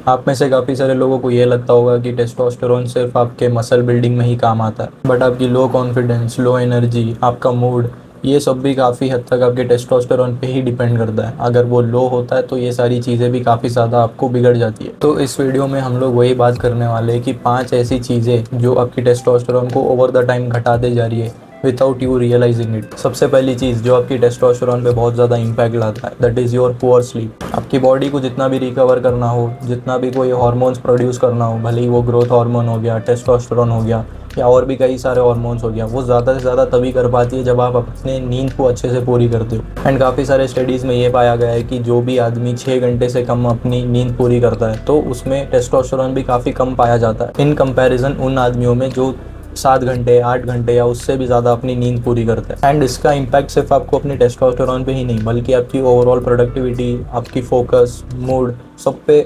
आप में से काफ़ी सारे लोगों को ये लगता होगा कि टेस्टोस्टेरोन सिर्फ आपके मसल बिल्डिंग में ही काम आता है, बट आपकी लो कॉन्फिडेंस, लो एनर्जी, आपका मूड, ये सब भी काफ़ी हद तक आपके टेस्टोस्टेरोन पे ही डिपेंड करता है। अगर वो लो होता है तो ये सारी चीज़ें भी काफ़ी ज़्यादा आपको बिगड़ जाती है। तो इस वीडियो में हम लोग वही बात करने वाले हैं कि 5 ऐसी चीज़ें जो आपकी टेस्टोस्टेरोन को ओवर द टाइम घटाते जा रही है विदाउट यू रियलाइजिंग इट। सबसे पहली चीज़ जो आपकी टेस्टोस्टेरोन पे बहुत ज़्यादा इम्पैक्ट लाता है, that is your poor sleep. आपकी बॉडी को जितना भी रिकवर करना हो, जितना भी कोई हार्मोन्स प्रोड्यूस करना हो, भले ही वो ग्रोथ हार्मोन हो गया, टेस्टोस्टेरोन हो गया या और भी कई सारे हार्मोन्स हो गया, वो ज़्यादा से ज़्यादा तभी कर पाती है जब आप अपने नींद को अच्छे से पूरी करते हो। एंड काफ़ी सारे स्टडीज़ में ये पाया गया है कि जो भी आदमी 6 घंटे से कम अपनी नींद पूरी करता है तो उसमें टेस्टोस्टेरोन भी काफ़ी कम पाया जाता है इन कंपैरिजन उन आदमियों में जो 7 घंटे, 8 घंटे या उससे भी ज़्यादा अपनी नींद पूरी करते हैं। एंड इसका इम्पैक्ट सिर्फ आपको अपनी टेस्टोस्टेरोन पे ही नहीं बल्कि आपकी ओवरऑल प्रोडक्टिविटी, आपकी फोकस, मूड, सब पे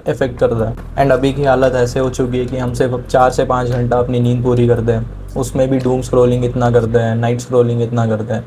इफेक्ट करता है। एंड अभी की हालत ऐसे हो चुकी है कि हम सिर्फ 4 से 5 घंटा अपनी नींद पूरी करते हैं, उसमें भी डूम स्क्रॉलिंग इतना करते हैं, नाइट स्क्रॉलिंग इतना करते हैं,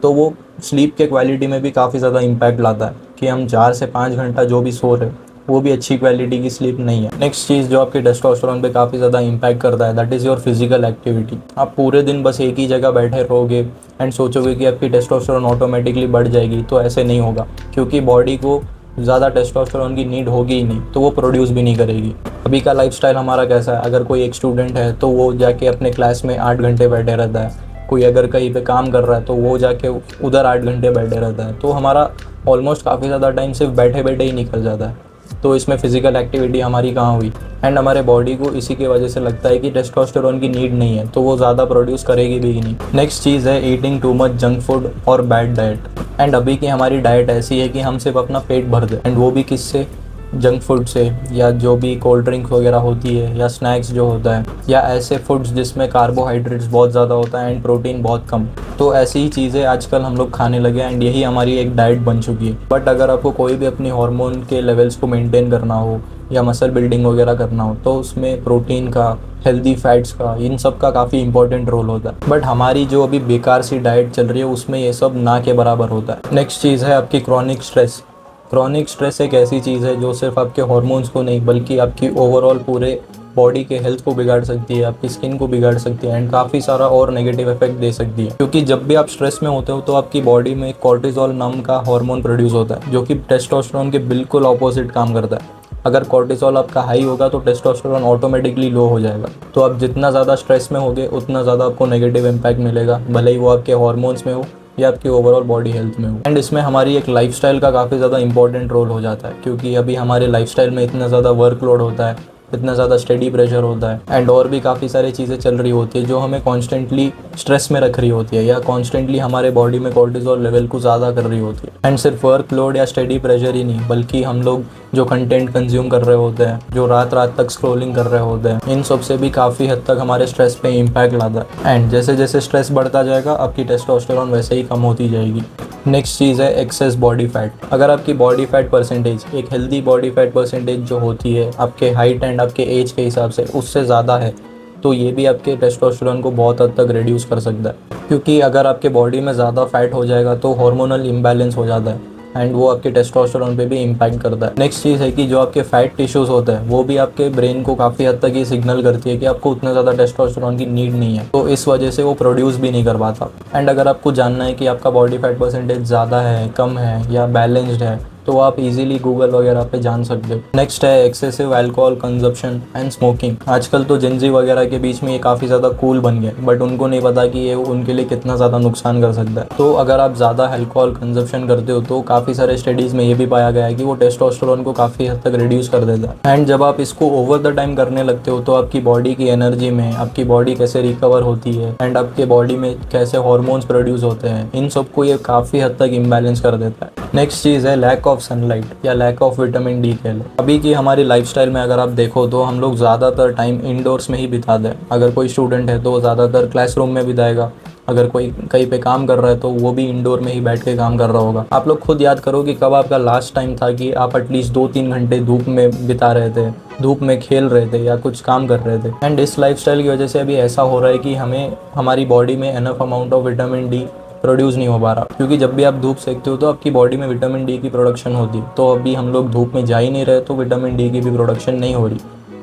तो वो स्लीप के क्वालिटी में भी काफ़ी ज़्यादा इम्पैक्ट लाता है कि हम 4 से 5 घंटा जो भी सो रहे हैं वो भी अच्छी क्वालिटी की स्लीप नहीं है। नेक्स्ट चीज़ जो आपके टेस्टोस्टेरोन पे काफ़ी ज़्यादा इम्पैक्ट करता है, that is your physical activity. आप पूरे दिन बस एक ही जगह बैठे रहोगे एंड सोचोगे कि आपकी टेस्टोस्टेरोन ऑटोमेटिकली बढ़ जाएगी, तो ऐसे नहीं होगा, क्योंकि बॉडी को ज़्यादा टेस्टोस्टेरोन की नीड होगी ही नहीं, तो वो प्रोड्यूस भी नहीं करेगी। अभी का लाइफस्टाइल हमारा कैसा है, अगर कोई एक स्टूडेंट है तो वो जाके अपने क्लास में 8 घंटे बैठे रहता है, कोई अगर कहीं पे काम कर रहा है तो वो जाके उधर 8 घंटे बैठे रहता है, तो हमारा ऑलमोस्ट काफ़ी ज़्यादा टाइम सिर्फ बैठे बैठे ही निकल जाता है। तो इसमें फ़िज़िकल एक्टिविटी हमारी कहाँ हुई। एंड हमारे बॉडी को इसी की वजह से लगता है कि टेस्टोस्टेरोन की नीड नहीं है, तो वो ज़्यादा प्रोड्यूस करेगी भी नहीं। नेक्स्ट चीज़ है eating too much junk food और बैड डाइट। एंड अभी की हमारी डाइट ऐसी है कि हम सिर्फ अपना पेट भर दें, एंड वो भी किससे, जंक फूड से, या जो भी कोल्ड ड्रिंक वगैरह होती है, या स्नैक्स जो होता है, या ऐसे फूड्स जिसमें कार्बोहाइड्रेट्स बहुत ज़्यादा होता है एंड प्रोटीन बहुत कम। तो ऐसी ही चीज़ें आजकल हम लोग खाने लगे हैं एंड यही हमारी एक डाइट बन चुकी है। बट अगर आपको कोई भी अपनी हार्मोन के लेवल्स को मेंटेन करना हो या मसल बिल्डिंग वगैरह करना हो तो उसमें प्रोटीन का, हेल्दी फैट्स का, इन सब का काफ़ी इंपॉर्टेंट रोल होता है। बट हमारी जो अभी बेकार सी डाइट चल रही है उसमें ये सब ना के बराबर होता है। नेक्स्ट चीज़ है आपकी क्रॉनिक स्ट्रेस। क्रॉनिक स्ट्रेस एक ऐसी चीज़ है जो सिर्फ आपके हार्मोन्स को नहीं बल्कि आपकी ओवरऑल पूरे बॉडी के हेल्थ को बिगाड़ सकती है, आपकी स्किन को बिगाड़ सकती है एंड काफ़ी सारा और नेगेटिव इफेक्ट दे सकती है। क्योंकि जब भी आप स्ट्रेस में होते हो तो आपकी बॉडी में कॉर्टिसोल नाम का हार्मोन प्रोड्यूस होता है जो कि टेस्टोस्टेरोन के बिल्कुल ऑपोजिट काम करता है। अगर कॉर्टिसोल आपका हाई होगा तो टेस्टोस्टेरोन ऑटोमेटिकली लो हो जाएगा। तो आप जितना ज़्यादा स्ट्रेस में होगे उतना ज़्यादा आपको नेगेटिव इम्पैक्ट मिलेगा, भले ही वो आपके हार्मोन्स में हो या आपकी ओवरऑल बॉडी हेल्थ में हो। एंड इसमें हमारी एक लाइफस्टाइल का काफ़ी ज़्यादा इंपॉर्टेंट रोल हो जाता है, क्योंकि अभी हमारे लाइफस्टाइल में इतना ज़्यादा वर्कलोड होता है, इतना ज़्यादा स्टडी प्रेशर होता है एंड और भी काफ़ी सारी चीज़ें चल रही होती है जो हमें कॉन्स्टेंटली स्ट्रेस में रख रही होती है या कॉन्स्टेंटली हमारे बॉडी में कॉर्टिसोल लेवल को ज़्यादा कर रही होती है। एंड सिर्फ वर्कलोड या स्टडी प्रेशर ही नहीं बल्कि हम लोग जो कंटेंट कंज्यूम कर रहे होते हैं, जो रात रात तक स्क्रॉलिंग कर रहे होते हैं, इन सब से भी काफ़ी हद तक हमारे स्ट्रेस पे इम्पैक्ट लाता है। एंड जैसे जैसे स्ट्रेस बढ़ता जाएगा आपकी टेस्टोस्टेरोन वैसे ही कम होती जाएगी। नेक्स्ट चीज़ है एक्सेस बॉडी फैट। अगर आपकी बॉडी फैट परसेंटेज, एक हेल्दी बॉडी फैट परसेंटेज जो होती है आपके हाइट एंड आपके एज के हिसाब से उससे ज़्यादा है तो ये भी आपके टेस्टोस्टेरोन को बहुत हद तक रिड्यूस कर सकता है। क्योंकि अगर आपके बॉडी में ज़्यादा फैट हो जाएगा तो हार्मोनल इम्बैलेंस हो जाता है एंड वो आपके टेस्टोस्टेरोन पे भी इम्पैक्ट करता है। नेक्स्ट चीज़ है कि जो आपके फैट टिश्यूज़ होते हैं वो भी आपके ब्रेन को काफ़ी हद तक ये सिग्नल करती है कि आपको उतना ज़्यादा टेस्टोस्टेरोन की नीड नहीं है, तो इस वजह से वो प्रोड्यूस भी नहीं कर पाता। एंड अगर आपको जानना है कि आपका बॉडी फैट परसेंटेज ज़्यादा है, कम है या बैलेंस्ड है तो आप इजीली गूगल वगैरह पे जान सकते हो। नेक्स्ट है excessive alcohol consumption and smoking. आजकल तो जेंजी वगैरह के बीच में ये काफ़ी ज़्यादा कूल बन गया, बट उनको नहीं पता कि ये उनके लिए कितना ज़्यादा नुकसान कर सकता है। तो अगर आप ज़्यादा अल्कोहल कंजप्शन करते हो तो काफ़ी सारे स्टडीज़ में ये भी पाया गया है कि वो टेस्टोस्टेरोन को काफ़ी हद तक रिड्यूस कर देता है। एंड जब आप इसको ओवर द टाइम करने लगते हो तो आपकी बॉडी की एनर्जी में, आपकी बॉडी कैसे रिकवर होती है एंड आपके बॉडी में कैसे हॉर्मोन्स प्रोड्यूस होते हैं, इन सबको ये काफ़ी हद तक इम्बैलेंस कर देता है। नेक्स्ट चीज़ है लैक ऑफ सनलाइट या लैक ऑफ विटामिन डी कह लो। अभी की हमारी लाइफस्टाइल में अगर आप देखो तो हम लोग ज़्यादातर टाइम इंडोर्स में ही बिताते हैं। अगर कोई स्टूडेंट है तो वो ज़्यादातर क्लासरूम में बिताएगा, अगर कोई कहीं पे काम कर रहा है तो वो भी इंडोर में ही बैठ के काम कर रहा होगा। आप लोग खुद याद करो कि कब आपका लास्ट टाइम था कि आप एटलीस्ट 2-3 घंटे धूप में बिता रहे थे, धूप में खेल रहे थे या कुछ काम कर रहे थे। एंड इस लाइफस्टाइल की वजह से अभी ऐसा हो रहा है कि हमें हमारी बॉडी में enough amount of vitamin D produce नहीं हो पा रहा, क्योंकि जब भी आप धूप सेकते हो तो आपकी बॉडी में विटामिन डी की प्रोडक्शन होती है। तो अभी हम लोग धूप में जा ही नहीं रहे तो विटामिन डी की भी प्रोडक्शन नहीं हो रही।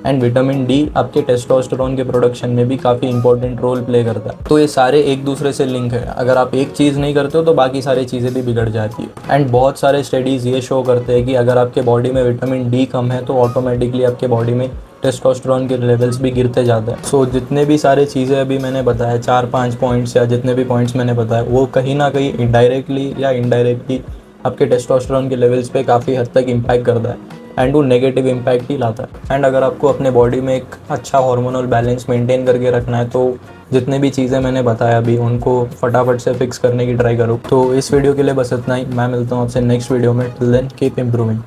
एंड विटामिन डी आपके टेस्टोस्टेरोन के प्रोडक्शन में भी काफ़ी इंपॉर्टेंट रोल प्ले करता है। तो ये सारे एक दूसरे से लिंक है, अगर आप एक चीज़ नहीं करते हो तो बाकी सारी चीज़ें भी बिगड़ जाती है। एंड बहुत सारे स्टडीज़ ये शो करते हैं कि अगर आपके बॉडी में विटामिन डी कम है तो ऑटोमेटिकली आपके बॉडी में टेस्टोस्टेरोन के लेवल्स भी गिरते जाते हैं। सो जितने भी सारे चीज़ें अभी मैंने बताया, 4-5 पॉइंट्स या जितने भी पॉइंट्स मैंने बताया, वो कहीं ना कहीं डायरेक्टली या इनडायरेक्टली आपके टेस्टोस्टेरोन के लेवल्स पे काफ़ी हद तक इम्पैक्ट करता है एंड वो नेगेटिव इम्पैक्ट ही लाता है। एंड अगर आपको अपने बॉडी में एक अच्छा हार्मोनल बैलेंस मेंटेन करके रखना है तो जितने भी चीज़ें मैंने बताया अभी उनको फटाफट से फिक्स करने की ट्राई करो। तो इस वीडियो के लिए बस इतना ही। मैं मिलता हूँ आपसे नेक्स्ट वीडियो में। Till then keep improving.